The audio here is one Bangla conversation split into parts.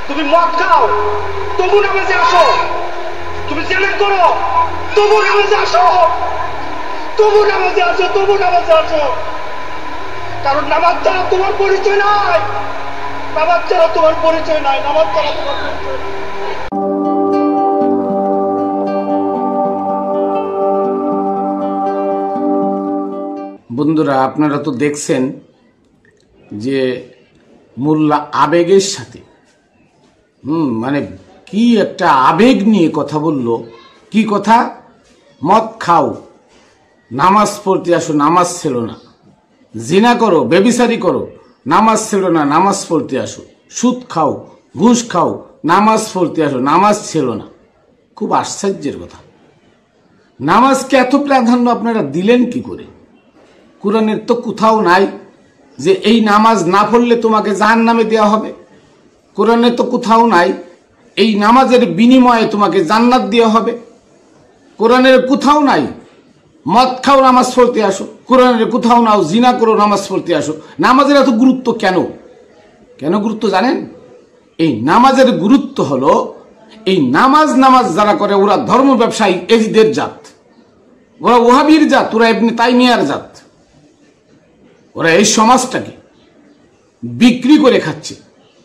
তুমি মদ খাও তবু নামাজে আসো, তুমি জেনা করো তবু নামাজে আসো, তবু নামাজে আসো, তবু নামাজে আসো। কারণ নামাজ ছাড়া তোমার পরিচয় নাই, নামাজ ছাড়া তোমার পরিচয় নাই, নামাজ ছাড়া তোমার পরিচয় নাই। বন্ধুরা, আপনারা তো দেখছেন যে মোল্লা আবেগের সাথে মানে কি একটা আবেগ নিয়ে কথা বলল। কি কথা? মদ খাও, নামাজ পড়তে আসো, নামাজ ছিল না। জিনা করো, বেবিচারি করো, নামাজ ছিল না, নামাজ পড়তে আসো। সুদ খাও, ঘুষ খাও, নামাজ পড়তে আসো, নামাজ ছিল না। খুব আশ্চর্যের কথা। নামাজকে এত প্রাধান্য আপনারা দিলেন কি করে? কোরআনের তো কোথাও নাই যে এই নামাজ না পড়লে তোমাকে জাহান্নামে দেওয়া হবে। কোরআনে তো কোথাও নাই এই নামাজের বিনিময়ে তোমাকে জান্নাত দেওয়া হবে। কোরআনের কোথাও নাই মদ খাও, নামাজ পড়তে আসো। কোরআনের কোথাও নাও জিনা করো, নামাজ পড়তে আসো। নামাজের এত গুরুত্ব কেন? কেন গুরুত্ব জানেন? এই নামাজের গুরুত্ব হলো এই নামাজ যারা করে ওরা ধর্ম ব্যবসায়ী, এজিদের জাত, ওরা ওহাবির জাত, ওরা ইবনে তাইমিয়ার জাত। ওরা এই সমাজটাকে বিক্রি করে খাচ্ছে,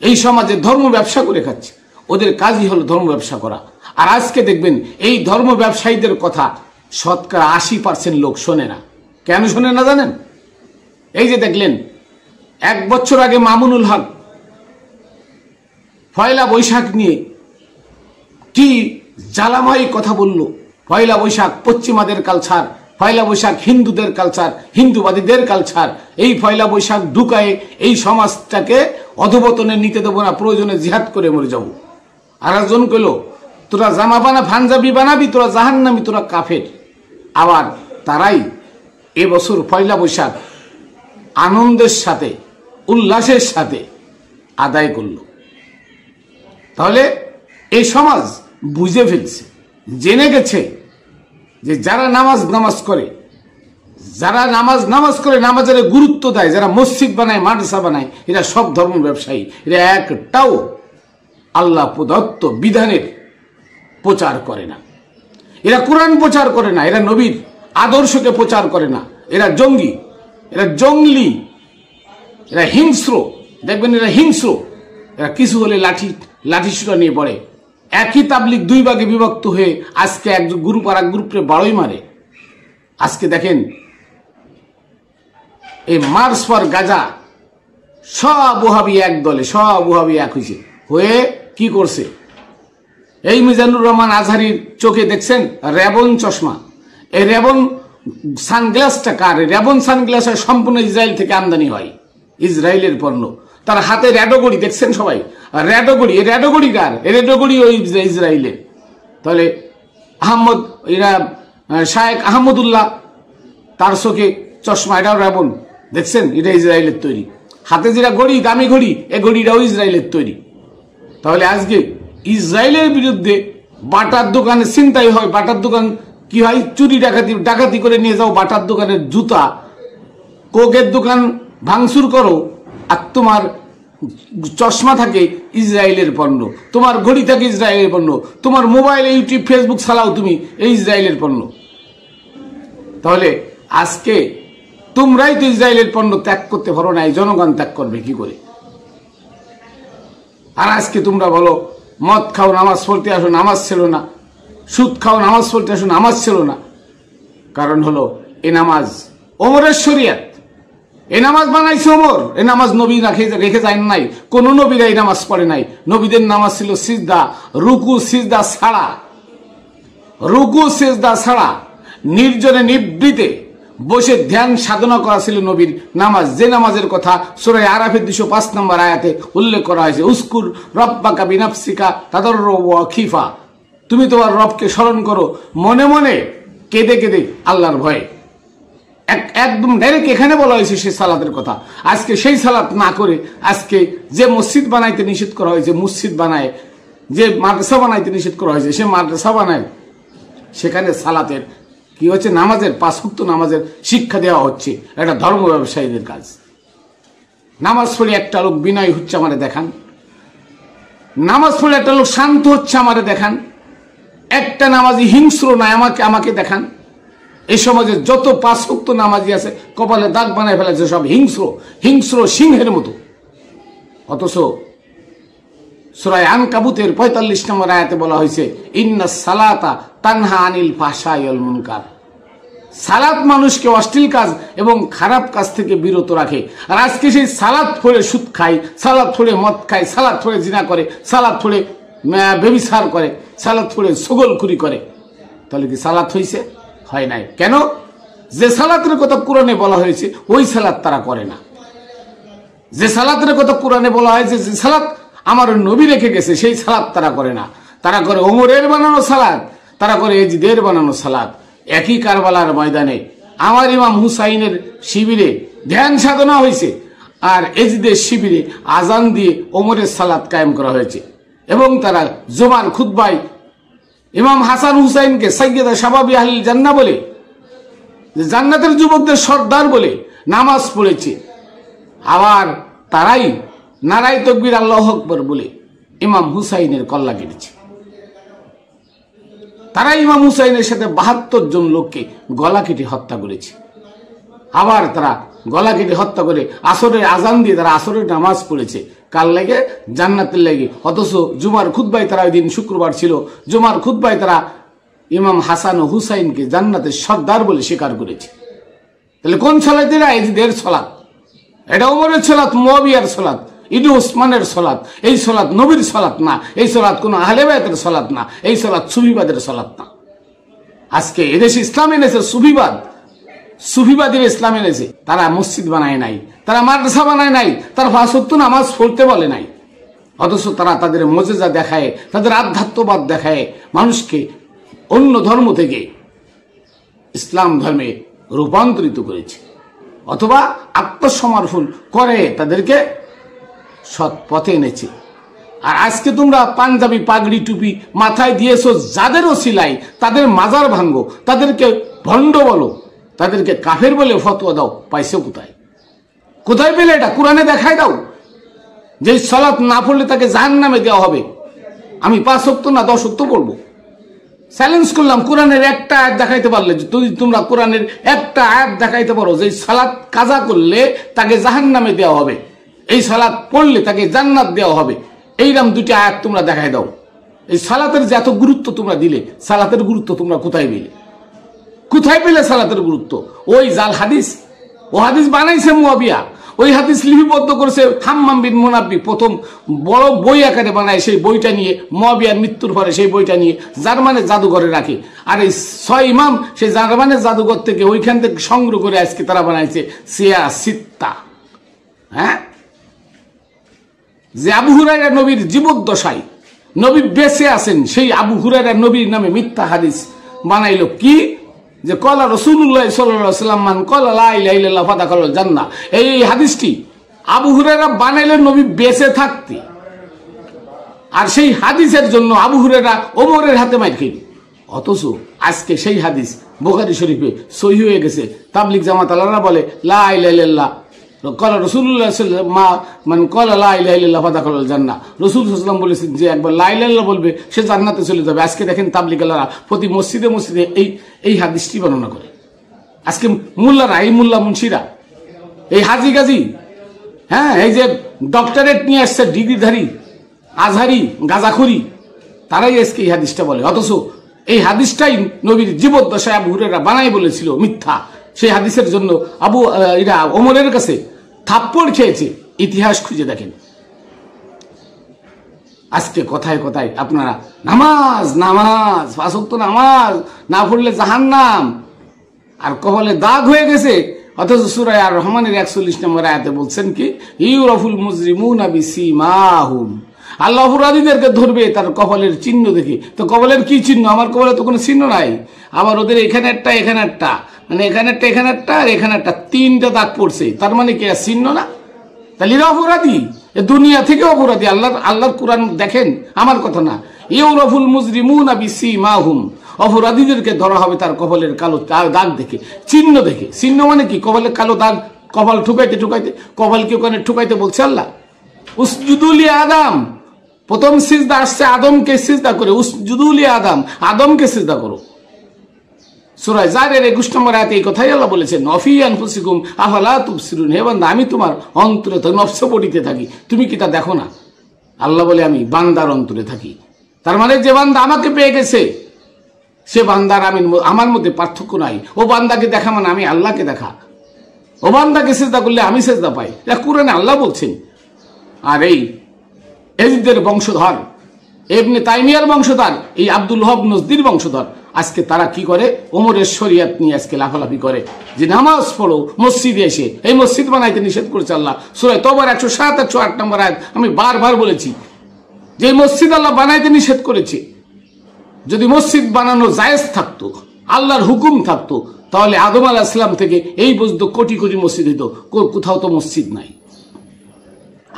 এই সমাজে ধর্ম ব্যবসা করে খাচ্ছে। ওদের কাজই হলো ধর্ম ব্যবসা করা। আর আজকে দেখবেন এই ধর্ম ব্যবসায়ীদের কথা শতকরা 80% লোক শোনে না। কেন শোনে না জানেন? এই যে দেখলেন 1 বছর আগে মামুনুল হক পয়লা বৈশাখ নিয়ে কি জ্বালাময়ী কথা বলল। পয়লা বৈশাখ পশ্চিমাদের কালচার, পয়লা বৈশাখ হিন্দুদের কালচার, হিন্দুবাদীদের কালচার। এই পয়লা বৈশাখ ঢুকায়ে এই সমাজটাকে অধপতনে নিতে দেবো না, প্রয়োজনে জিহাদ করে মরে যাবো। আর একজন কইল তোরা জামা বানা পাঞ্জাবি বানাবি, তোরা জাহান্নামী, তোরা কাফের। আবার তারাই এবছর পয়লা বৈশাখ আনন্দের সাথে উল্লাসের সাথে আদায় করল। তাহলে এই সমাজ বুঝে ফেলছে, জেনে গেছে যে যারা নামাজ করে, যারা নামাজ করে, নামাজের গুরুত্ব দেয়, যারা মসজিদ বানায়, মাদ্রাসা বানায়, এরা সব ধর্ম ব্যবসায়ী। এরা একটাও আল্লাহ প্রদত্ত বিধানের প্রচার করে না। এরা কোরআন প্রচার করে না, এরা নবীর আদর্শকে প্রচার করে না। এরা জঙ্গি, এরা জঙ্গলি, এরা হিংস্র। দেখবেন এরা হিংস্র। এরা কিছু হলে লাঠি নিয়ে পড়ে। একই তাবলিগ 2 ভাগে বিভক্ত হয়ে আজকে এক গ্রুপ আর এক গ্রুপে বাড়ই মারে। আজকে দেখেন এই মার্চ ফর গাজা সব ওহাবি এক দলে, সব ওহাবি এক হয়েছে, হয়ে কি করছে? এই মিজানুর রহমান আজহারির চোখে দেখছেন রেবন চশমা। এই রেবন সানগ্লাসটা কার? রেবন সানগ্লাস সম্পূর্ণ ইসরায়েল থেকে আমদানি হয়, ইসরায়েলের পণ্য। তার হাতে রেডোগড়ি দেখছেন সবাই, রেডোগড়ি। এই রেডোগড়ি কার? এই রেডোগড়ি ওই ইসরায়েলের। তাহলে শায়েখ আহমদুল্লাহ তার চোখে চশমা, এটাও রেবন, দেখছেন? এটা ইসরায়েলের তৈরি। হাতে যেটা ঘড়ি, দামি ঘড়ি, এই ঘড়িটাও ইসরায়েলের তৈরি। তাহলে আজকে ইসরায়েলের বিরুদ্ধে বাটার দোকানে ছিনতাই হয়। বাটার দোকান কি হয়? চুরি ডাকাতি করে নিয়ে যাও বাটার দোকানের জুতা, কোকের দোকান ভাঙচুর করো, আর তোমার চশমা থাকে ইসরায়েলের পণ্য, তোমার ঘড়ি থাকে ইসরায়েলের পণ্য, তোমার মোবাইল, ইউটিউব, ফেসবুক চালাও তুমি, এই ইসরায়েলের পণ্য। তাহলে আজকে তোমরাই তো ইসরায়েলের পণ্য ত্যাগ করতে পারো না, এই জনগণ ত্যাগ করবে কি করে? আর আজকে তোমরা বলো মদ খাও, নামাজ পড়তে আসো, নামাজ ছিল না। সুদ খাও, নামাজ পড়তে আসো, নামাজ ছিল না। কারণ হলো এ নামাজ ওমরের শরিয়ত। এই নামাজ বানাইছে ওমর। এই নামাজ নবী রেখে যায় নাই, কোন নবীরা এই নামাজ পড়ে নাই। নবীদের নামাজ ছিল সিজদা, রুকু সিজদা ছাড়া, রুকু সিজদা ছাড়া নির্জনে নিবৃতে বসে ধ্যান সাধনা করা ছিল নবীর নামাজ। যে নামাজের কথা সূরা আরাফের 205 নম্বর আয়াতে উল্লেখ করা হয়েছে, উস্কুর রব্বাকা বিনাফসিকা তাদাররুআ ওয়া খিফা। তুমি তোমার রবকে স্মরণ করো মনে মনে, কেঁদে কেঁদে, আল্লাহর ভয়ে। একদম ডাইরেক্ট এখানে বলা হয়েছে সেই সালাতের কথা। আজকে সেই সালাত না করে আজকে যে মসজিদ বানাইতে নিষেধ করা হয়েছে, মসজিদ বানায়, যে মাদ্রাসা বানাইতে নিষেধ করা হয়েছে, সে মাদ্রাসা বানায়, সেখানে সালাতের কি হচ্ছে? নামাজের 5 ওয়াক্ত নামাজের শিক্ষা দেওয়া হচ্ছে। এটা ধর্ম ব্যবসায়ীদের কাজ। নামাজ পড়ে একটা লোক বিনয় হচ্ছে আমাদের দেখান। নামাজ পড়ে একটা লোক শান্ত হচ্ছে আমারে দেখান, একটা নামাজি হিংস্র নাই আমাকে দেখান। এই সমাজে যত 5 ওয়াক্ত নামাজি আছে কপালে দাগ বানায় ফেলেছে, সব হিংস্র সিংহের মতো। অথচ সূরা আনকাবুতের 45 নম্বর আয়াতে বলা হয়েছে ইন্নাস সালাতা তানহা আনিল ফাহশাই ওয়াল মুনকার। সালাত মানুষকে অশ্লীল কাজ এবং খারাপ কাজ থেকে বিরত রাখে। আর আজকে সেই সালাত পড়ে সুদ খায়, সালাত পড়ে মদ খায়, সালাত পড়ে জিনা করে, সালাত পড়ে ব্যভিচার করে, সালাত পড়ে ছগলখুরি করে। তাহলে কি সালাত হয়েছে? হয় নাই। কেন? যে সালাতের কথা কোরআনে বলা হয়েছে ওই সালাত তারা করে না। যে সালাতের কথা কোরআনে বলা হয়েছে, যে সালাত আমার নবী রেখে গেছে, সেই সালাত তারা করে না। তারা করে ওমরের বানানো সালাত, তারা করে এজিদের বানানো সালাত। একই কারবালার ময়দানে আমার ইমাম হুসাইনের শিবিরে ধ্যান সাধনা হয়েছে, আর এজিদের শিবিরে আজান দিয়ে ওমরের সালাত কায়েম করা হয়েছে। এবং তারা জুমার খুতবায় ইমাম হাসান হুসাইনকে সাইয়্যিদা শাবাবি আহলিল জান্নাহ বলে, জান্নাতের যুবকদের সর্দার বলে নামাজ পড়েছে। আবার তারাই নারায়ে তাকবীর আল্লাহু আকবার বলে ইমাম হুসাইনের কল্লা কেটেছে। তারা ইমাম হুসাইনের সাথে 72 জন লোককে গলা কেটে হত্যা করেছে। আবার তারা গলা কেটে হত্যা করে আসরের আজান দিয়ে তারা আসরের নামাজ পড়েছে। কার লাগে? জান্নাতের লাগে। অথচ জুমার খুতবায় তারা ওই দিন শুক্রবার ছিল, জুমার খুতবায় তারা ইমাম হাসান ও হুসাইনকে জান্নাতের সর্দার বলে স্বীকার করেছে। তাহলে কোন সালাত? এরা এজিদের সালাত, এটা ওমরের সালাত, মুয়াবিয়ার সালাত, ইবনে উসমানের সালাত। এই সালাত নবীর সালাত না, এই সালাত কোন আহলে বায়তের সালাত না, এই সালাত সুফিবাদের সালাত না। আজকে এদেশে ইসলাম এনেছে সুফিবাদের ইসলাম এনেছে। তারা মসজিদ বানায় নাই, তারা মাদ্রাসা বানায় নাই, তারা 5 ওয়াক্ত নামাজ পড়তে বলে নাই। অথচ তারা তাদের মুজিজা দেখায়, তাদের আধ্যাত্মবাদ দেখায়, মানুষকে অন্য ধর্ম থেকে ইসলাম ধর্মে রূপান্তরিত করেছে, অথবা আত্মসমর্পণ করে তাদেরকে সৎ পথে এনেছে। আর আজকে তোমরা পাঞ্জাবি পাগড়ি টুপি মাথায় দিয়েছো, যাদের ওসিলাই তাদের মাজার ভাঙ্গো, তাদেরকে ভণ্ড বলো, তাদেরকে কাফের বলে ফতোয়া দাও। পাইছো কোথায়? কোথায় পেলে এটা? কোরআনে দেখায় দাও। যে সালাত না পড়লে তাকে জাহান্নামে দেওয়া হবে। আমি 5 ওয়াক্ত না 10 ওয়াক্ত পড়বো, চ্যালেঞ্জ করলাম। কোরআনের একটা আয়াত দেখাইতে পারলে, যদি তোমরা কোরআনের একটা আয়াত দেখাইতে পারো যে সালাত কাজা করলে তাকে জাহান্নামে দেওয়া হবে, এই সালাত পড়লে তাকে জান্নাত দেওয়া হবে, এইরকম 2টি আয়াত তোমরা দেখাই দাও। এই সালাতের যে এত গুরুত্ব তোমরা দিলে, সালাতের গুরুত্ব তোমরা কোথায় পেলে? কোথায় পেলে সালাতের গুরুত্ব? ওই জাল হাদিস, ও হাদিস বানাইছে মুয়াবিয়া, ওই হাদিস লিপিবদ্ধ করেছে হাম্মাম বিন মুনাব্বি, প্রথম বড় বই আকারে বানায়। সেই বইটা নিয়ে মুয়াবিয়ার মৃত্যুর পরে সেই বইটা নিয়ে জার্মানের জাদুঘরে রাখে। আর এই 6 ইমাম সেই জার্মানের জাদুঘর থেকে ওইখান থেকে সংগ্রহ করে আজকে তারা বানাইছে সিয়া সিত্তা। হ্যাঁ, যে আবু হুরায়রা নবীর জীবদ্দশায়, নবী বেঁচে আছেন, সেই আবু হুরায়রা নবীর নামে মিথ্যা হাদিস বানাইলো। কি? যে কলা রাসূলুল্লাহ সাল্লাল্লাহু আলাইহি ওয়াসাল্লাম মান কলা লা ইলাহা ইল্লাল্লাহ ফাদাখালাল জান্নাহ, এই হাদিসটি আবু হুরায়রা বানাইলেন নবী বেঁচে থাকতে। আর সেই হাদিসের জন্য আবু হুরায়রা ওমরের হাতে মাইর খেল। অথচ আজকে সেই হাদিস বুখারী শরীফে সহিহ হয়ে গেছে। তাবলিগ জামাত আলারা বলে লা ইলাহা ইল্লাল্লাহ কলা রাসূলুল্লাহ সাল্লাল্লাহু আলাইহি ওয়াসাল্লাম মান কলা লা ইলাহা ইল্লাল্লাহ ফাদাখালাল জান্নাহ। রাসূল সাল্লাল্লাহু আলাইহি ওয়াসাল্লাম বলেছেন যে একবার লা ইলাহা ইল্লাল্লাহ বলবে সে জান্নাতে চলে যাবে। আজকে দেখেন তাবলিগ আলারা প্রতি মসজিদে মসজিদে এই হাদিসটি বর্ণনা করে। আজকে মোল্লারা, এই মোল্লা মুন্সিরা, এই হাজি গাজি, হ্যাঁ, এই যে ডক্টরেট নিয়ে আসছে ডিগ্রিধারী আজহারি গাজাখুরি, তারাই আজকে এই হাদিসটা বলে। অথচ এই হাদিসটাই নবীর জীবদ্দশায় আবু হুরায়রা বানাই বলেছিল মিথ্যা। সেই হাদিসের জন্য এরা ওমরের কাছে থাপ্পড় খেয়েছে। ইতিহাস খুঁজে দেখেন। আজকে কথায় কথায় আপনারা নামাজ 5 ওয়াক্ত নামাজ না পড়লে জাহান্নাম, আর কপালে দাগ হয়ে গেছে। অথচ সূরা আর রহমানের 41 নম্বর আয়াতে বলছেন কি, ইউরাফুল মুজরিমুনা বিসিমাহুম, আল্লাহ অপরাধীদেরকে ধরবে তার কপালের চিহ্ন দেখে। তো কপালের কি চিহ্ন? আমার কপালে তো কোনো চিহ্ন নাই। আবার ওদের এখানে একটা, এখানে একটা, মানে এখানে একটা, এখানে একটা, আর এখানে একটা, 3টা দাগ পড়ছে। তার মানে কি চিহ্ন না? তাহলে এরা অপরাধী, এ দুনিয়া থেকে অপরাধী। আল্লাহর কোরআন দেখেন, আমার কথা না। ইউরাফুল মুজরিমুনা বিসিমাহুম, অপরাধীদেরকে ধরা হবে তার কপালের কালো দাগ দেখে, চিহ্ন দেখে। চিহ্ন মানে কি? কপালের কালো দাগ, কপাল ঠুকাইতে ঠুকাইতে, কপালকে ওখানে ঠুকাইতে বলছে আল্লাহ। উসজুদু লি আদম, প্রথম সিজদা আসছে আদমকে সিজদা করে, উসজুদু লি আদম, আদমকে সিজদা করো। সূরা জারিয়ার 21 নম্বর আয়াতে এই কথাই আল্লাহ বলেছেন, নফি আনফুসিকুম আফালা তুবসিরুন, হে বান্দা আমি তোমার অন্তরে তো নফস পড়িতে থাকি, তুমি কি তা দেখো না? আল্লাহ বলে আমি বান্দার অন্তরে থাকি। তার মানে যে বান্দা আমাকে পেয়ে গেছে সে বান্দার আমার মধ্যে পার্থক্য নাই। ও বান্দাকে দেখা মানে আমি আল্লাহকে দেখা, ও বান্দাকে সিজদা করলে আমি সিজদা পাই। এটা কুরআনে আল্লাহ বলছেন। আর এই এজিদের বংশধর, ইবনে তাইমিয়ার বংশধর, এই আব্দুল ওয়াহাব নজদির বংশধর, আজকে তারা কি করে? ওমরের শরিয়ত নিয়ে আজকে লাফালাফি করে যে নামাজ পড়ো মসজিদে এসে। এই মসজিদ বানাইতে নিষেধ করেছে আল্লাহ, সূরা তওবার 107 108 নম্বর আয়াত। আমি বারবার বলেছি যে মসজিদ আল্লাহ বানাইতে নিষেধ করেছে। যদি মসজিদ বানানো জায়েজ থাকতো, আল্লাহর হুকুম থাকতো, তাহলে আদম আলাইহিস সালাম থেকে এই পর্যন্ত কোটি কোটি মসজিদ হইতো। কোথাও তো মসজিদ নাই।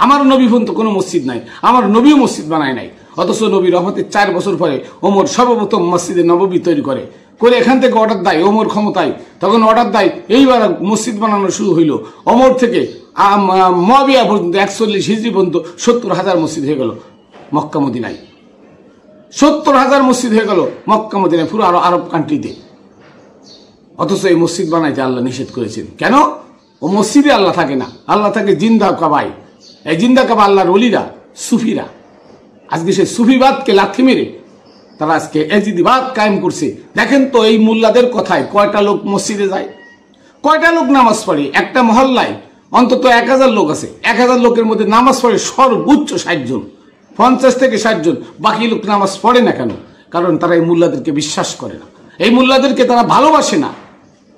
আমার নবী পর্যন্ত কোনো মসজিদ নাই, আমার নবীও মসজিদ বানায় নাই। অথচ নবী রহমতের 4 বছর পরে ওমর সর্বপ্রথম মসজিদে নববী তৈরি করে এখান থেকে অর্ডার দেয়। ওমর ক্ষমতায় তখন অর্ডার দেয়, এইবার মসজিদ বানানো শুরু হইল। ওমর থেকে মুয়াবিয়া পর্যন্ত 41 হিজরি পর্যন্ত 70,000 মসজিদ হয়ে গেল মক্কা মদিনায়। 70,000 মসজিদ হয়ে গেল মক্কা মদিনায়, পুরো আরব কান্ট্রিতে। অথচ এই মসজিদ বানাইতে আল্লাহ নিষেধ করেছেন। কেন? ও মসজিদে আল্লাহ থাকে না, আল্লাহ থাকে জিন্দা কাবায়। এই জিন্দা কাবা আল্লাহর ওলিরা, সুফিরা। আজকে সে সুফিবাদকে লাথি মেরে তারা আজকে এজিদিবাদ কায়েম করছে। দেখেন তো এই মোল্লাদের কথায় কয়টা লোক মসজিদে যায়, কয়টা লোক নামাজ পড়ে? একটা মহল্লায় অন্তত 1000 লোক আছে। 1000 লোকের মধ্যে নামাজ পড়ে সর্বোচ্চ 60 জন, 50 থেকে 60 জন। বাকি লোক নামাজ পড়ে না কেন? কারণ তারা এই মোল্লাদেরকে বিশ্বাস করে না, এই মোল্লাদেরকে তারা ভালোবাসে না।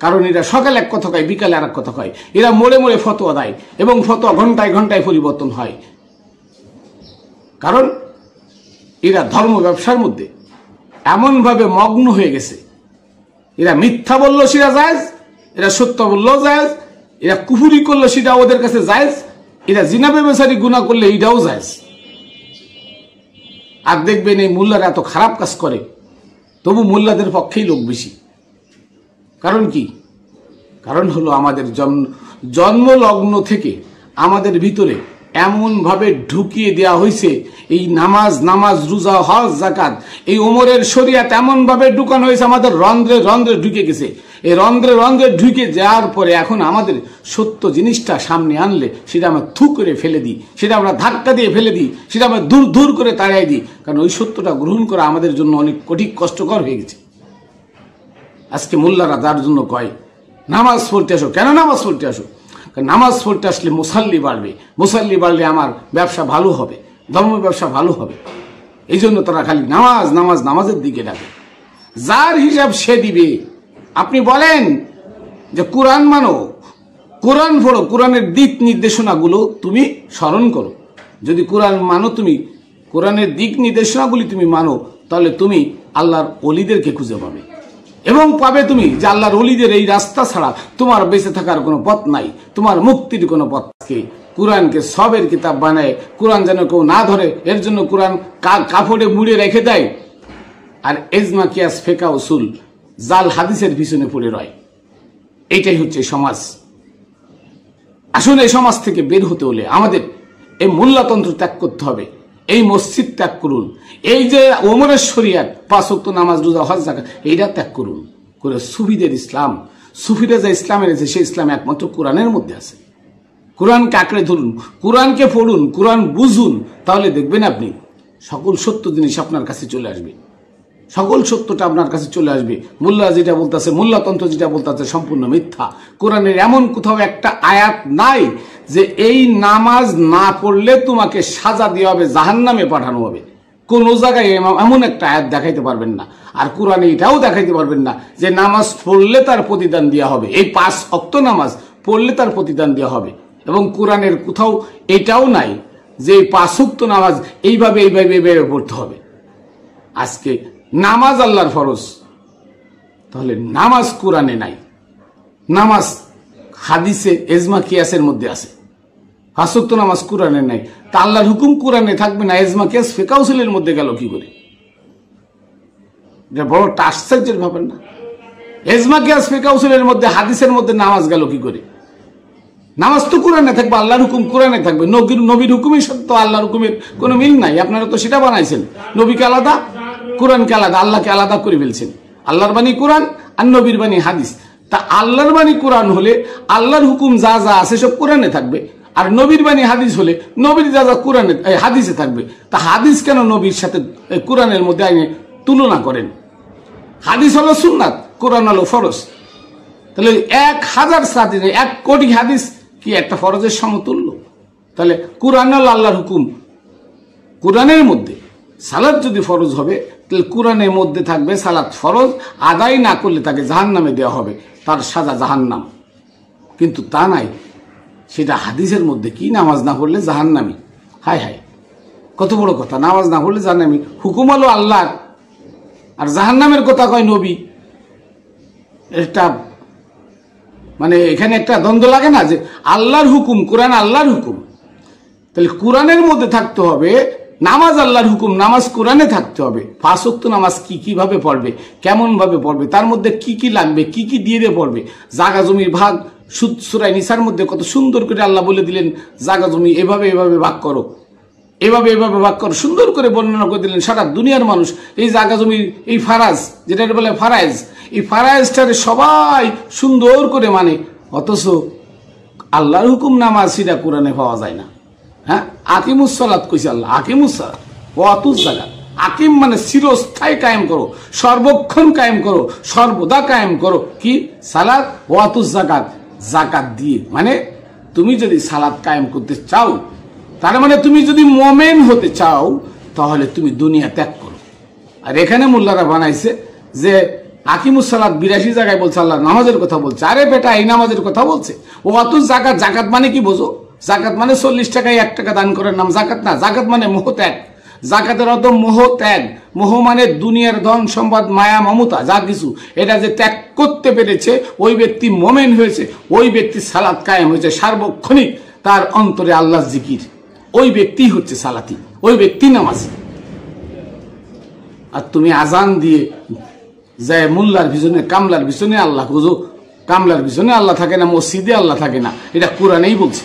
কারণ এরা সকালে এক কথা কয়, বিকালে আর এক কথা কয়। এরা মোড়ে মোড়ে ফতোয়া দেয় এবং ফতোয়া ঘন্টায় ঘন্টায় পরিবর্তন হয়। কারণ এরা ধর্ম ব্যবসার মধ্যে এমনভাবে মগ্ন হয়ে গেছে, এরা মিথ্যা বললো সেটা জায়েজ, এরা সত্য বললেও জায়েজ, এরা কুফরি করলো সেটা ওদের কাছে জায়েজ, এরা জিনা ব্যভিচারী গুনাহ করলে এটাও জায়েজ। আর দেখবেন এই মোল্লারা এত খারাপ কাজ করে, তবু মোল্লাদের পক্ষেই লোক বেশি। কারণ কি? কারণ হলো আমাদের জন্মলগ্ন থেকে আমাদের ভিতরে এমন ভাবে ঢুকিয়ে দেওয়া হয়েছে এই নামাজ রোজা হজ যাকাত, এই ওমরের শরিয়াত এমন ভাবে ঢুকানো হয়েছে আমাদের রন্ধ্রে রন্ধ্রে ঢুকে গেছে। এই রন্ধ্রে রন্ধ্রে ঢুকে যাওয়ার পরে এখন আমাদের সত্য জিনিসটা সামনে আনলে সেটা আমরা থু করে ফেলে দিই, সেটা আমরা ধাক্কা দিয়ে ফেলে দিই, সেটা আমরা দূর দূর করে তাড়াই দিই। কারণ ওই সত্যটা গ্রহণ করা আমাদের জন্য অনেক কঠিন কষ্টকর হয়ে গেছে। আজকে মোল্লারা যার জন্য কয় নামাজ পড়তে আসো। কেন নামাজ পড়তে আসো? নামাজ পড়তে আসলে মুসাল্লি বাড়বে, মুসাল্লি বাড়লে আমার ব্যবসা ভালো হবে, ধর্ম ব্যবসা ভালো হবে। এই জন্য তারা খালি নামাজ নামাজ নামাজের দিকে ডাকে। যার হিসাব সে দিবে। আপনি বলেন যে কোরআন মানো, কোরআন পড়ো, কোরআনের দিক নির্দেশনাগুলো তুমি স্মরণ করো। যদি কোরআন মানো, তুমি কোরআনের দিক নির্দেশনাগুলি তুমি মানো, তাহলে তুমি আল্লাহর ওলিদেরকে খুঁজে পাবে এবং পাবে তুমি যে আল্লাহর ওলিদের এই রাস্তা ছাড়া তোমার বেঁচে থাকার কোনো পথ নাই, তোমার মুক্তির কোনো পথকে। কোরআনকে সবের কিতাব বানায়, কোরআন যেন কেউ না ধরে এর জন্য কোরআন কাপড়ে মুড়ে রেখে দেয়। আর এজমা কিয়াস ফেকা উসুল জাল হাদিসের পিছনে পড়ে রয়। এইটাই হচ্ছে সমাজ। আসলে এই সমাজ থেকে বের হতে হলে আমাদের এই মোল্লাতন্ত্র ত্যাগ করতে হবে, এই মসজিদ ত্যাগ করুন, এই যে ওমরের শরিয়াত 5 ওয়াক্ত নামাজ রোজা হজ যাকাত এইটা ত্যাগ করুন। করে সুফিদের ইসলাম, সুফিরা যে ইসলাম এনেছে সেই ইসলাম একমাত্র কোরআনের মধ্যে আছে। কোরআনকে আঁকড়ে ধরুন, কোরআনকে পড়ুন, কোরআন বুঝুন, তাহলে দেখবেন আপনি সকল সত্য জিনিস আপনার কাছে চলে আসবে, সকল সত্যটা আপনার কাছে চলে আসবে। মোল্লা যেটা বলতেছে, মোল্লাতন্ত্র যেটা বলতেছে সম্পূর্ণ মিথ্যা। কোরআনের এমন কোথাও একটা আয়াত নাই যে এই নামাজ না পড়লে তোমাকে সাজা দেওয়া হবে, জাহান্নামে পাঠানো হবে। কোন জায়গায় এমন একটা আয়াত দেখাইতে পারবেন না। আর কোরআনে এটাও দেখাইতে পারবেন না যে নামাজ পড়লে তার প্রতিদান দেওয়া হবে, এই 5 ওয়াক্ত নামাজ পড়লে তার প্রতিদান দেওয়া হবে। এবং কোরআনের কোথাও এটাও নাই যে 5 ওয়াক্ত নামাজ এইভাবে পড়তে হবে। আজকে নামাজ আল্লাহর ফরজ, তাহলে নামাজ কোরআনে নাই, নামাজ হাদিসে এজমা কিয়াসের মধ্যে আছে। 5 ওয়াক্ত নামাজ কোরআনে নাই, তা আল্লাহর হুকুম কোরআনে থাকবে না, এজমা কিয়াস ফিকহ উসুলের মধ্যে গেল কি করে? এটা বড় আশ্চর্যের ব্যাপার না? এজমা কিয়াস ফিকহ উসুলের মধ্যে হাদিসের মধ্যে নামাজ গেল কি করে? নামাজ তো কোরআনে থাকবে, আল্লাহর হুকুম কোরআনে থাকবে, নবীর হুকুমের সাথে তো আল্লাহর হুকুমের কোনো মিল নাই। আপনারা তো সেটা বানাইছেন, নবীকে আলাদা, কোরআনকে আলাদা, আল্লাহকে আলাদা করে ফেলছেন। আল্লাহর বাণী কোরআন আর নবীর বাণী হাদিস। তা আল্লাহর বাণী কোরআন হলে আল্লাহর হুকুম যা যা আছে সব কোরআনে থাকবে, আর নবীর বাণী হাদিস হলে নবীর যা যা কোরআনে হাদিসে থাকবে। তা হাদিস কেন নবীর সাথে কোরআনের মধ্যে আইনে তুলনা করেন? হাদিস হলো সুন্নাত, কোরআন হলো ফরজ। তাহলে 1000 সাথে 1 কোটি হাদিস কি একটা ফরজের সমতুল্য? তাহলে কোরআন হলো আল্লাহর হুকুম, কোরআনের মধ্যে সালাত যদি ফরজ হবে তাহলে কোরআনের মধ্যে থাকবে সালাত ফরজ, আদায় না করলে তাকে জাহান্নামে দেওয়া হবে, তার সাজা জাহান্নাম। কিন্তু তা নাই, সেটা হাদিসের মধ্যে কি নামাজ না পড়লে জাহান্নামী। হায় হায়, কত বড় কথা! নামাজ না পড়লে জাহান্নামী, হুকুম হলো আল্লাহর, আর জাহান্নামের কথা কয় নবী। এটা মানে এখানে একটা দ্বন্দ্ব লাগে না যে আল্লাহর হুকুম, কোরআন আল্লাহর হুকুম, তাহলে কোরআনের মধ্যে থাকতে হবে নামাজ আল্লাহর হুকুম, নামাজ কোরআনে থাকতে হবে। 5 ওয়াক্ত নামাজ কিভাবে পড়বে, কেমন ভাবে পড়বে, তার মধ্যে কি লাগবে, কি দিয়ে পড়বে, জাগা জমির ভাগ সূরা নিসার মধ্যে কত সুন্দর করে আল্লাহ বলে দিলেন, জাগা জমি এভাবে ভাগ করো, এভাবে ভাগ করো, সুন্দর করে বর্ণনা করে দিলেন। সারা দুনিয়ার মানুষ এই জাগা জমির এই ফারাজ, যেটা বলে ফারাইজ, এই ফারাইজটারে সবাই সুন্দর করে মানে, অথচ আল্লাহর হুকুম নামাজ সেটা কোরআনে পাওয়া যায় না। হ্যাঁ, আকিমুস সালাত কইছে আল্লাহ, আকিমুস সালাত ওয়াতুজ যাকাত। আকিম মানে চিরস্থায়ী কায়েম করো, সর্বক্ষণ কায়েম করো, সর্বদা কায়েম করো। কি? সালাত, ওয়াতুজ যাকাত, যাকাত দিয়ে। মানে তুমি যদি সালাত কায়েম করতে চাও, তার মানে তুমি যদি মোমেন হতে চাও, তাহলে তুমি দুনিয়া ত্যাগ করো। আর এখানে মোল্লারা বানাইছে যে আকিমুস সালাত 82 জায়গায় বলছে আল্লাহ নামাজের কথা বলছে। আরে বেটা, এই নামাজের কথা বলছে। ওয়াতুজ যাকাত, যাকাত মানে কি বোঝো? জাকাত মানে 40 টাকায় 1 টাকা দান করার নাম জাকাত না। জাকাত মানে মোহ ত্যাগ। জাকাতের অর্থ মোহ ত্যাগ। মোহ মানে দুনিয়ার ধন সম্পদ, মায়া মমতা যা কিছু, এটা যে ত্যাগ করতে পেরেছে ওই ব্যক্তি মোমেন হয়েছে, ওই ব্যক্তি সালাত কায়েম হয়েছে সার্বক্ষণিক, তার অন্তরে আল্লাহর জিকির, ওই ব্যক্তি হচ্ছে সালাতি, ওই ব্যক্তি নামাজি। আর তুমি আজান দিয়ে যায় মোল্লার পিছনে, কামলার পিছনে আল্লাহ খুঁজো, কামলার পিছনে আল্লাহ থাকে না, মসজিদে আল্লাহ থাকে না, এটা কোরআনেই বলছে।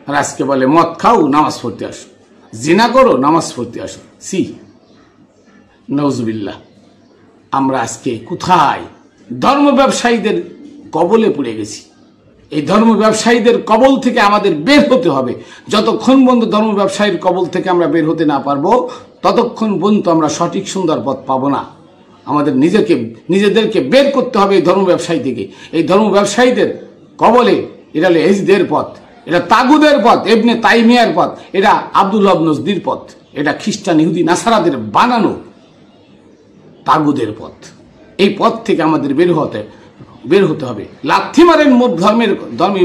আর আজকে বলে মদ খাও নামাজ পড়তে আসো, জিনা করো নামাজ পড়তে আসো। সি নওজুবিল্লাহ। আমরা আজকে কোথায় ধর্ম ব্যবসায়ীদের কবলে পড়ে গেছি। এই ধর্ম ব্যবসায়ীদের কবল থেকে আমাদের বের হতে হবে। যতক্ষণ পর্যন্ত ধর্ম ব্যবসায়ীর কবল থেকে আমরা বের হতে না পারবো, ততক্ষণ পর্যন্ত আমরা সঠিক সুন্দর পথ পাবো না। আমাদের নিজেদেরকে বের করতে হবে এই ধর্ম ব্যবসায়ী থেকে। এই ধর্ম ব্যবসায়ীদের কবলে, এটা হলো এজদের পথ, এটা তাগুদের পথ, ইবনে তাইমিয়ার পথ, এটা আব্দুল্লাহ ইবনে নজদির পথ, এটা খ্রিস্টান ইহুদি নাসারাদের বানানো তাগুদের পথ। এই পথ থেকে আমাদের বের হতে হবে। লাথি মারেন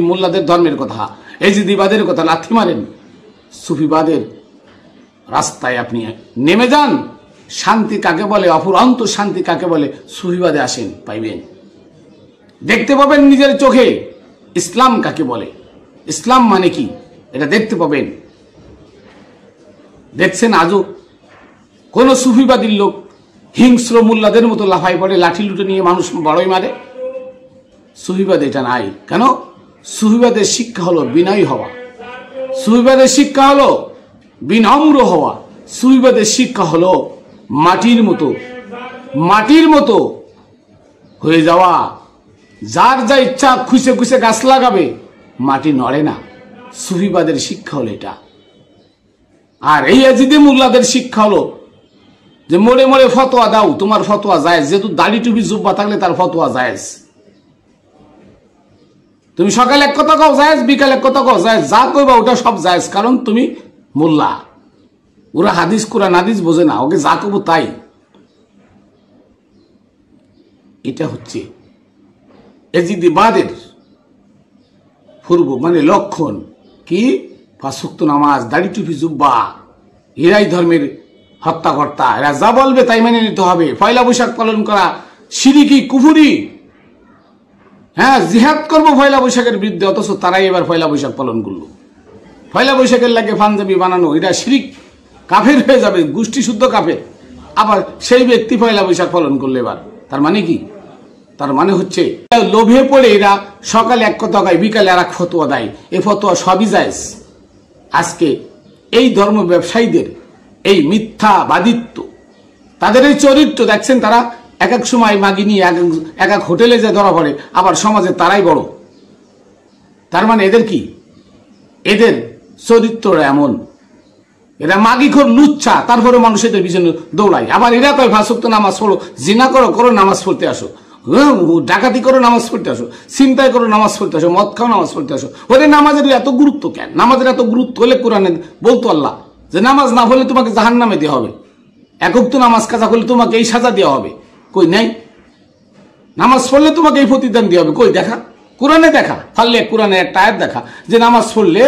মোল্লাদের ধর্মের কথা, এজিদিবাদের কথা লাথি মারেন, সুফিবাদের রাস্তায় আপনি নেমে যান। শান্তি কাকে বলে, অফুরন্ত শান্তি কাকে বলে, সুফিবাদে আসেন, পাইবেন, দেখতে পাবেন নিজের চোখে ইসলাম কাকে বলে, ইসলাম মানে কি, এটা দেখতে পাবেন। দেখছেন আজও কোন সুফিবাদীর লোক হিংস্র মোল্লাদের মতো লাফাই পড়ে, লাঠি লুটে নিয়ে মানুষ বড়ই মারে? সুফিবাদ এটা নাই। কেন? সুফিবাদের শিক্ষা হলো বিনয়ী হওয়া, সুফিবাদের শিক্ষা হলো বিনম্র হওয়া, সুফিবাদের শিক্ষা হলো মাটির মতো হয়ে যাওয়া। যার যা ইচ্ছা খুশে খুশে গাছ লাগাবে, মাটি নড়ে না। সুফিবাদের শিক্ষা হলো এটা। আর এই এজিদি মোল্লাদের শিক্ষা হলো যে মোড়ে মোড়ে ফতোয়া দাও, তোমার ফতোয়া জায়েজ, যেহেতু দাড়ি টুপি জুব্বা থাকলে তার ফতোয়া জায়েজ। তুমি সকালে এক কথা কও জায়েজ, বিকালে এক কথা কও জায়েজ, যা কইবা ওটা সব জায়েজ, কারণ তুমি মোল্লা। ওরা হাদিস কোরআন হাদিস বোঝে না, ওকে যা কব তাই। এটা হচ্ছে এজিদিবাদের পূর্ব মানে লক্ষণ। কি? 5 ওয়াক্ত নামাজ, দাড়ি টুপি জুব্বা, এরাই ধর্মের হত্যাকর্তা। এরা যা বলবে তাই মেনে নিতে হবে। পয়লা বৈশাখ পালন করা শিরিকি, কুফুরি। হ্যাঁ, জিহাদ করবো পয়লা বৈশাখের বিরুদ্ধে, অথচ তারাই এবার পয়লা বৈশাখ পালন করলো। পয়লা বৈশাখের লাগে পাঞ্জাবি বানানো, এটা শিরিক, কাফের হয়ে যাবে, গোষ্ঠী শুদ্ধ কাফের। আবার সেই ব্যক্তি পয়লা বৈশাখ পালন করলে এবার তার মানে কি? তার মানে হচ্ছে লোভে পড়ে এরা সকালে এক কথা গায়, বিকালে আর এক ফতোয়া দেয়। এ ফতোয়া সবই জায়েজ। আজকে এই ধর্ম ব্যবসায়ীদের এই মিথ্যাবাদিত্ব, তাদের এই চরিত্র দেখছেন, তারা এক এক সময় মাগি নিয়ে এক এক হোটেলে যে ধরা পড়ে, আবার সমাজে তারাই বড়। তার মানে এদের কি, এদের চরিত্রটা এমন, এরা মাগিখোর লুচ্ছা, তারপরে মানুষ এদের পিছনে দৌড়ায়। আবার এরা কয় 5 ওয়াক্ত নামাজ পড়ো, জিনা করো নামাজ পড়তে আসো, ডাকাতি করো নামাজ পড়তে আসো, ছিনতাই করো নামাজ পড়তে আসো, মদ খাও নামাজ পড়তে আসো। ওরে নামাজের এত গুরুত্ব কেন? নামাজের এত গুরুত্ব হলে কোরআনে বলতো আল্লাহ যে নামাজ না হলে তোমাকে জাহান্নামে দেওয়া হবে, এক ওয়াক্ত নামাজ কাজা করলে তোমাকে এই সাজা দেওয়া হবে। কই নাই? নামাজ পড়লে তোমাকে এই প্রতিদান দেওয়া হবে, কই দেখা? কোরআনে দেখা, পারলে কোরআনে একটা আয়াত দেখা যে নামাজ পড়লে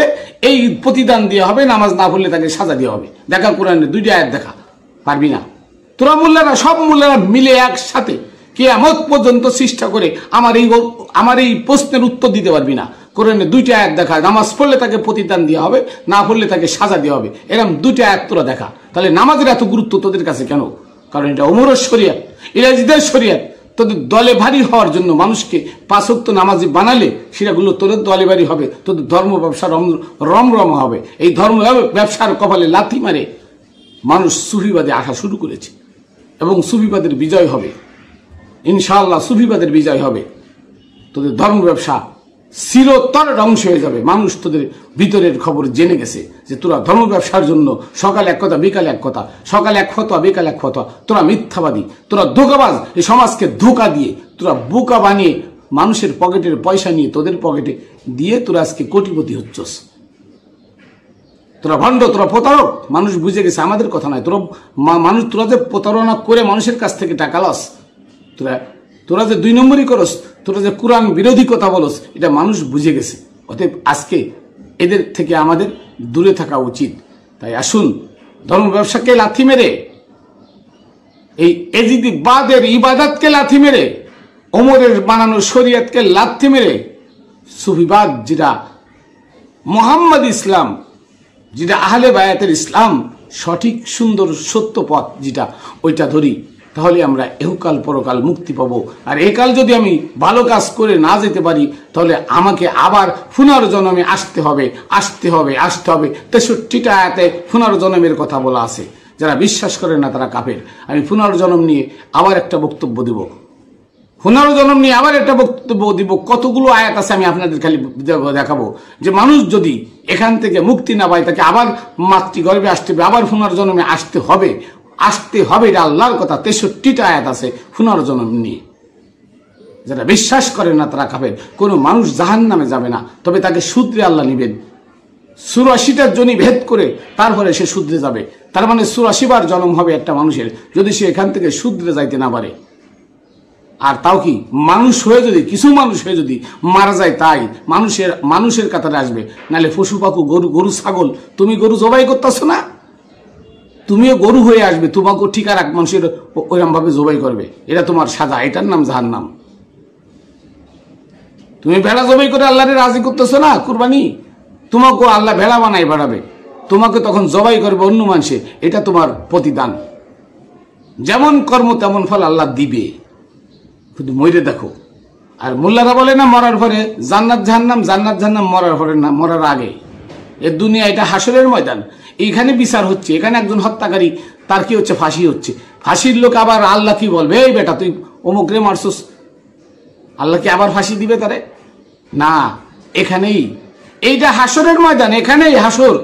এই প্রতিদান দেওয়া হবে, নামাজ না পড়লে তাকে সাজা দেওয়া হবে। দেখা কোরআনে 2টা আয়াত দেখা, পারবি না? তোরা মোল্লারা, সব মোল্লারা মিলে একসাথে কিয়ামত পর্যন্ত চেষ্টা করে আমার এই প্রশ্নের উত্তর দিতে পারবি না। কোরআনে 2টা আয়াত দেখা, নামাজ পড়লে তাকে প্রতিদান দেওয়া হবে, না পড়লে তাকে সাজা দেওয়া হবে, এরকম 2টা আয়াত তোরা দেখা। তাহলে নামাজের এত গুরুত্ব তোদের কাছে কেন? কারণ এটা ওমরের শরিয়ত, ইরাজিদের শরিয়ত। তোদের দলে ভারী হওয়ার জন্য মানুষকে 5 ওয়াক্ত নামাজি বানালে সেটাগুলো তোদের দলে ভারী হবে, তোদের ধর্ম ব্যবসা রমরম হবে। এই ধর্ম ব্যবসার কপালে লাথি মারে মানুষ সুফিবাদে আসা শুরু করেছে, এবং সুফিবাদের বিজয় হবে ইনশাআল্লাহ। সুফিবাদের বিজয় হবে, তোদের ধর্ম ব্যবসা চিরতর ধ্বংস হয়ে যাবে। মানুষ তোদের ভিতরের খবর জেনে গেছে যে তোরা ধর্ম ব্যবসার জন্য সকালে এক কথা, বিকালে এক কথা, সকালে এক ফতোয়া, বিকালে এক ফতোয়া। তোরা মিথ্যাবাদী, তোরা ধোঁকাবাজ। এই সমাজকে ধোঁকা দিয়ে তোরা বোকা বানিয়ে মানুষের পকেটের পয়সা নিয়ে তোদের পকেটে দিয়ে তোরা আজকে কোটিপতি হচ্ছস। তোরা ভণ্ড, তোরা প্রতারক। মানুষ বুঝে গেছে, আমাদের কথা নয়। তোরা যে প্রতারণা করে মানুষের কাছ থেকে টাকা লস, তোরা যে 2 নম্বরই করস, তোরা যে কোরআন বিরোধী কথা বলস, এটা মানুষ বুঝে গেছে। অতএব আজকে এদের থেকে আমাদের দূরে থাকা উচিত। তাই আসুন, ধর্ম ব্যবসাকে লাথি মেরে, এই এজিদিবাদের ইবাদতকে লাথি মেরে, ওমরের বানানো শরিয়তকে লাথি মেরে সুফিবাদ, যেটা মোহাম্মদ ইসলাম, যেটা আহলে বায়াতের ইসলাম, সঠিক সুন্দর সত্য পথ যেটা, ওইটা ধরি, তাহলে আমরা এহকাল পরকাল মুক্তি পাবো। আর একাল যদি আমি ভালো কাজ করে না যেতে পারি, তাহলে আমাকে আবার পুনর্জন্মে আসতে হবে। 63টা আয়াতে পুনর্জন্মের কথা বলা আছে। যারা বিশ্বাস করে না তারা কাফের। আমি পুনর্জন্ম নিয়ে আবার একটা বক্তব্য দিব, কতগুলো আয়াত আছে আমি আপনাদের খালি দেখাবো যে মানুষ যদি এখান থেকে মুক্তি না পায়, তাকে আবার মাতৃগর্ভে আসতে হবে, আবার পুনর্জন্মে আসতে হবে। এটা আল্লাহর কথা। 63টা আয়াত আছে পুনর্জন্ম নিয়ে। যারা বিশ্বাস করে না তারা কাফের। কোনো মানুষ জাহান্নামে যাবে না, তবে তাকে শুধরে আল্লাহ নিবেন। 84টা জনি ভেদ করে তারপরে সে শুধরে যাবে। তার মানে 84 বার জন্ম হবে একটা মানুষের, যদি সে এখান থেকে শুধরে যাইতে না পারে। আর তাও কি, মানুষ হয়ে যদি, কিছু মানুষ হয়ে যদি মারা যায়, তাই মানুষের কাতারে আসবে। নাহলে পশু পাখু, গরু ছাগল, তুমি গরু জবাই করতেছো না, তুমিও গরু হয়ে আসবে, তোমাকে ঠিক আর এক মানুষের ওইরকম ভাবে জবাই করবে। এটা তোমার সাজা, এটার নাম জাহান্নাম। তুমি ভেড়া জবাই করে আল্লাহরে রাজি করতেছো না, কুরবানি, তোমাকে আল্লাহ ভেড়া বানাই বাড়াবে, তোমাকে তখন জবাই করবে অন্য মানুষে। এটা তোমার প্রতিদান। যেমন কর্ম তেমন ফল আল্লাহ দিবে, শুধু মরে দেখো। আর মোল্লারা বলে না মরার পরে জান্নাত জাহান্নাম, মরার পরে না, মরার আগে। এর দুনিয়া এটা হাসরের ময়দান, এইখানে বিচার হচ্ছে। এখানে একজন হত্যাকারী, তার কি হচ্ছে? ফাঁসি হচ্ছে। ফাঁসির লোক আবার আল্লাহ কি বলবে? এই বেটা তুই অমুক রে মারছস, আল্লাহ কি আবার ফাঁসি দিবে তারে? না, এখানেই, এইটা হাসরের ময়দান, এখানেই হাসর।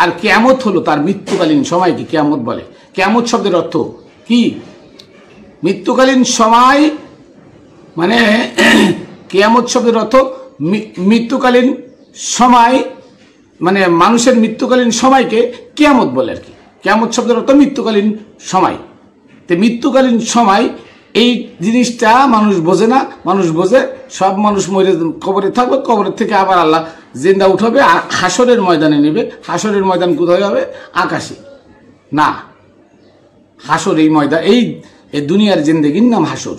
আর কিয়ামত হলো তার মৃত্যুকালীন সময়কে কিয়ামত বলে। কিয়ামত শব্দের অর্থ কি? মৃত্যুকালীন সময়, মানে কিয়ামত শব্দের অর্থ মৃত্যুকালীন সময়, মানে মানুষের মৃত্যুকালীন সময়কে কিয়ামত বলে আর কি। কিয়ামত শব্দের অর্থ মৃত্যুকালীন সময়। তো মৃত্যুকালীন সময় এই জিনিসটা মানুষ বোঝে না। মানুষ বোঝে সব মানুষ মরে কবরে থাকবে, কবরের থেকে আবার আল্লাহ জিন্দা উঠাবে, হাসরের ময়দানে নেবে। হাসরের ময়দান কোথায় হবে? আকাশে না, হাসর এই ময়দান, এই দুনিয়ার জিন্দেগির নাম হাসর।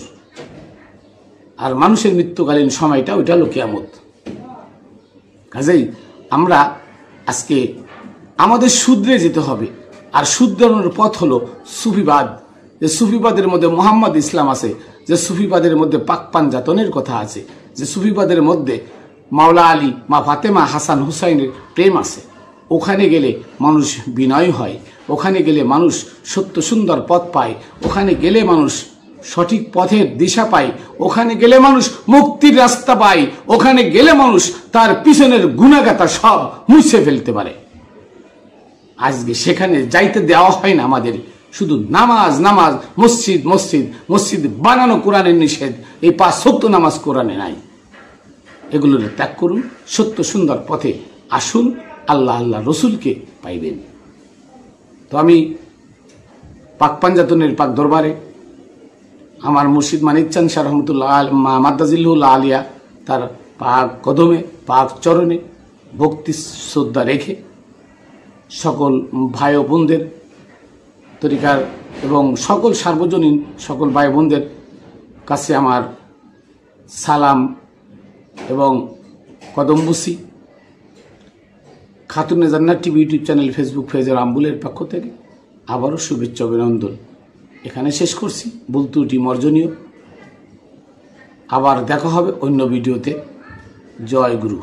আর মানুষের মৃত্যুকালীন সময়টা ওইটা হলো কিয়ামত। কাজেই আমরা আজকে আমাদের শুধরে যেতে হবে। আর শুধরানোর পথ হলো সুফিবাদ, যে সুফিবাদের মধ্যে মোহাম্মদ ইসলাম আছে, যে সুফিবাদের মধ্যে পাক পাঞ্জাতনের কথা আছে, যে সুফিবাদের মধ্যে মাওলা আলী, মা ফাতেমা, হাসান হুসাইনের প্রেম আছে। ওখানে গেলে মানুষ বিনয় হয়, ওখানে গেলে মানুষ সত্য সুন্দর পথ পায়, ওখানে গেলে মানুষ সঠিক পথের দিশা পায়, ওখানে গেলে মানুষ মুক্তির রাস্তা পায়, ওখানে গেলে মানুষ তার পিছনের গুণাগাতা সব মুছে ফেলতে পারে। আজকে সেখানে যাইতে দেওয়া হয় না আমাদের, শুধু নামাজ নামাজ, মসজিদ মসজিদ, মসজিদ বানানো কোরআনের নিষেধ, এই 5 ওয়াক্ত নামাজ কোরআনে নাই। এগুলোর ত্যাগ করুন, সত্য সুন্দর পথে আসুন, আল্লাহ আল্লাহ রসুলকে পাইবেন। তো আমি পাক পাঞ্জাতনের পাক দরবারে আমার মুর্শিদ মানিক চাঁদ শাহ রহমতুল্লাহ মাদ্দাজিল্লাহুল আলিয়া তার পাক কদমে, পাক চরণে ভক্তি শ্রদ্ধা রেখে সকল ভাই ও বোনদের তরিকার এবং সকল সার্বজনীন সকল ভাই বোনদের কাছে আমার সালাম এবং কদমবুসি। খাতুনে জান্নাত টিভি ইউটিউব চ্যানেল, ফেসবুক পেজের আম্বুলের পক্ষ থেকে আবারও শুভেচ্ছা অভিনন্দন এখানে শেষ করছি। ভুল ত্রুটি মার্জনীয়। আবার দেখা হবে অন্য ভিডিওতে। জয় গুরু।